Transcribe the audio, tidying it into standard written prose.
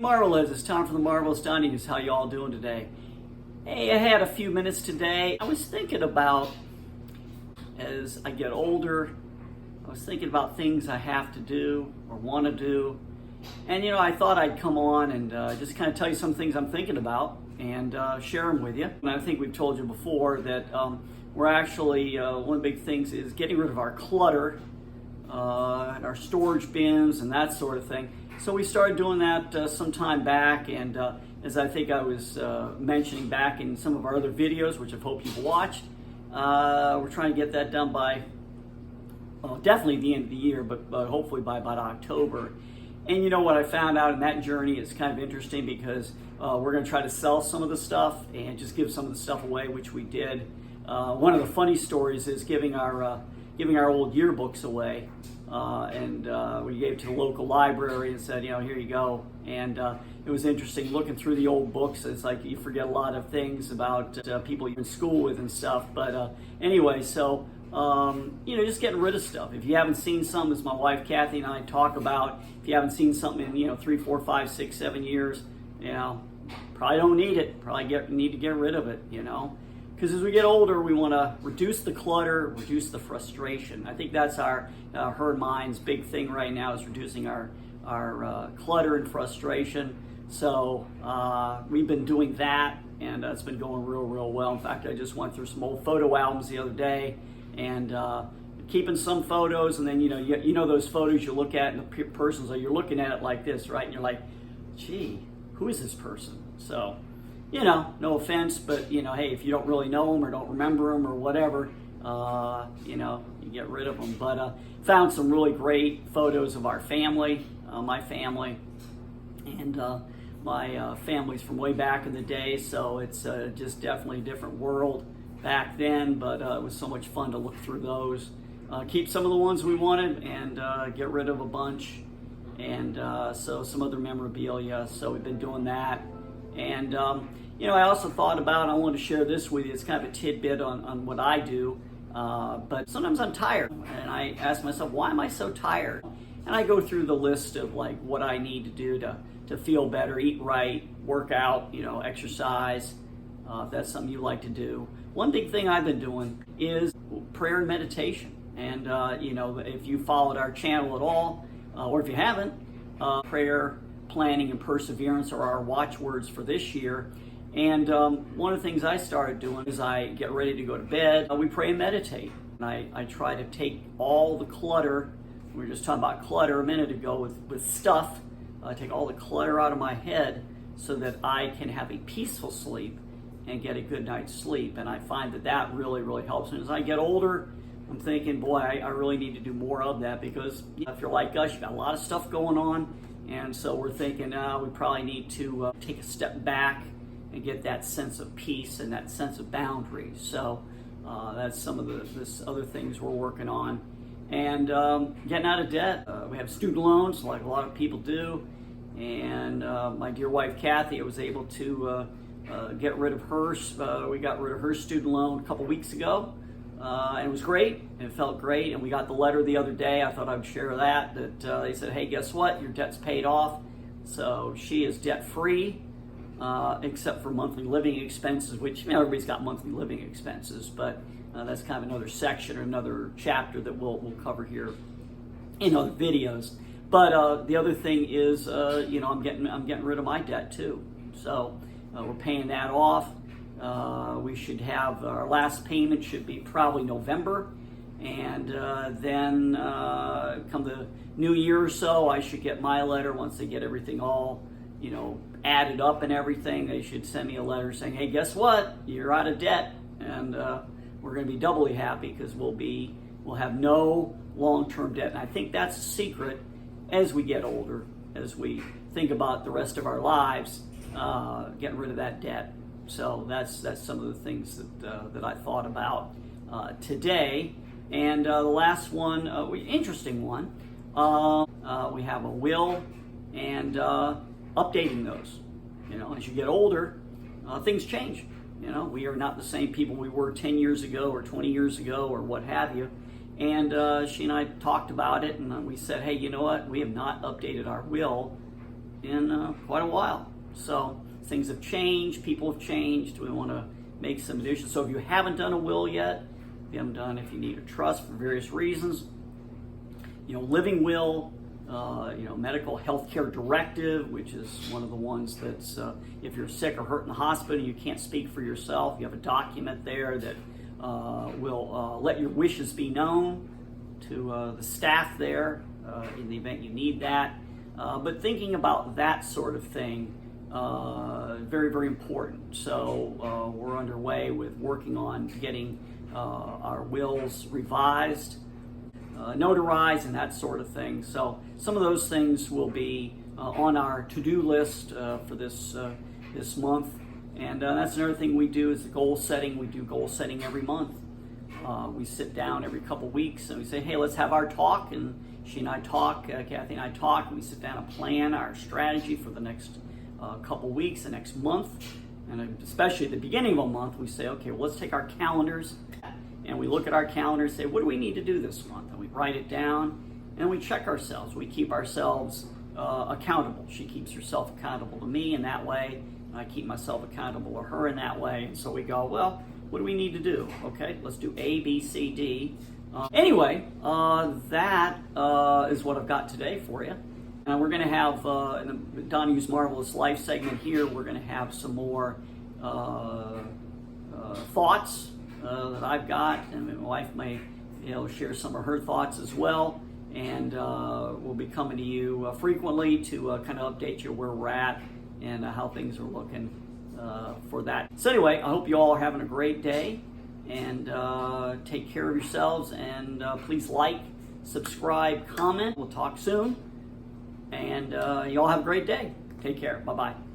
Marvelous, it's time for the Marvelous Dining. How you all doing today? Hey, I had a few minutes today. I was thinking about, as I get older, I was thinking about things I have to do or want to do. And I thought I'd come on and just kind of tell you some things I'm thinking about and share them with you. And I think we've told you before that we're actually, one of the big things is getting rid of our clutter, and our storage bins and that sort of thing. So we started doing that some time back, and as I think I was mentioning back in some of our other videos, which I hope you've watched, we're trying to get that done by definitely the end of the year, but hopefully by about October. And what I found out in that journey is kind of interesting because we're going to try to sell some of the stuff and just give some of the stuff away, which we did. One of the funny stories is giving our old yearbooks away. We gave it to the local library and said, here you go. And it was interesting looking through the old books. It's like you forget a lot of things about people you're in school with and stuff. But anyway, so, just getting rid of stuff. If you haven't seen some, as my wife Kathy and I talk about, if you haven't seen something in, 3, 4, 5, 6, 7 years, probably don't need it. Probably need to get rid of it, Because as we get older, we want to reduce the clutter, reduce the frustration. I think that's her and mine's big thing right now, is reducing our clutter and frustration. So we've been doing that, and it's been going real well. In fact, I just went through some old photo albums the other day, and keeping some photos, and then those photos you look at, and the person's like, you're looking at it like this, right? And you're like, gee, who is this person? So. No offense, but, hey, if you don't really know them or don't remember them or whatever, you get rid of them. But found some really great photos of our family, my family, and my family's from way back in the day, so it's just definitely a different world back then, but it was so much fun to look through those. Keep some of the ones we wanted and get rid of a bunch, and so some other memorabilia, so we've been doing that. And, I also thought about, I wanted to share this with you, it's kind of a tidbit on what I do, but sometimes I'm tired, and I ask myself, why am I so tired? And I go through the list of what I need to do to feel better, eat right, work out, exercise, if that's something you like to do. One big thing I've been doing is prayer and meditation. And, if you followed our channel at all, or if you haven't, prayer, planning, and perseverance are our watchwords for this year. And one of the things I started doing is I get ready to go to bed, we pray and meditate. And I try to take all the clutter, we were just talking about clutter a minute ago with stuff, take all the clutter out of my head so that I can have a peaceful sleep and get a good night's sleep. And I find that really helps. And as I get older, I'm thinking, boy, I really need to do more of that, because if you're like us, you've got a lot of stuff going on. And so we're thinking we probably need to take a step back and get that sense of peace and that sense of boundaries. So that's some of the other things we're working on. And getting out of debt. We have student loans, like a lot of people do. And my dear wife Kathy, I was able to get rid of hers. We got rid of her student loan a couple weeks ago. And it was great, and it felt great, and we got the letter the other day. I thought I'd share that they said, hey, guess what? Your debt's paid off. So she is debt-free, except for monthly living expenses, which everybody's got monthly living expenses, but that's kind of another section or another chapter that we'll cover here in other videos. But the other thing is, I'm getting rid of my debt too. So we're paying that off. We should have our last payment should be probably November, and then come the new year or so, I should get my letter once they get everything all added up and everything. They should send me a letter saying, hey, guess what, you're out of debt, and we're going to be doubly happy because we'll have no long-term debt. And I think that's a secret as we get older, as we think about the rest of our lives, getting rid of that debt. So that's some of the things that I thought about today. And the last one, interesting one, we have a will and updating those. As you get older, things change. We are not the same people we were 10 years ago or 20 years ago or what have you. And she and I talked about it, and we said, hey, you know what? We have not updated our will in quite a while. So things have changed, people have changed. We want to make some additions. So if you haven't done a will yet, if you haven't done, if you need a trust for various reasons, living will, medical health care directive, which is one of the ones that's, if you're sick or hurt in the hospital, you can't speak for yourself, you have a document there that will let your wishes be known to the staff there in the event you need that. But thinking about that sort of thing, very, very important. So we're underway with working on getting our wills revised, notarized, and that sort of thing. So some of those things will be on our to-do list for this month. And that's another thing we do is the goal setting. We do goal setting every month. We sit down every couple weeks and we say, hey, let's have our talk. And she and I talk, Kathy and I talk, and we sit down and plan our strategy for the next couple weeks, the next month. And especially at the beginning of a month, we say, okay, well, let's take our calendars and we look at our calendar and say, what do we need to do this month? And we write it down and we check ourselves. We keep ourselves accountable. She keeps herself accountable to me in that way. And I keep myself accountable to her in that way. And so we go, well, what do we need to do? Okay, let's do A, B, C, D. Anyway, that is what I've got today for you. And we're going to have, in the Donahue's Marvelous Life segment here, we're going to have some more thoughts that I've got, and my wife may share some of her thoughts as well. And we'll be coming to you frequently to kind of update you where we're at and how things are looking for that. So anyway, I hope you all are having a great day, and take care of yourselves, and please like, subscribe, comment. We'll talk soon, and you all have a great day. Take care. Bye-bye.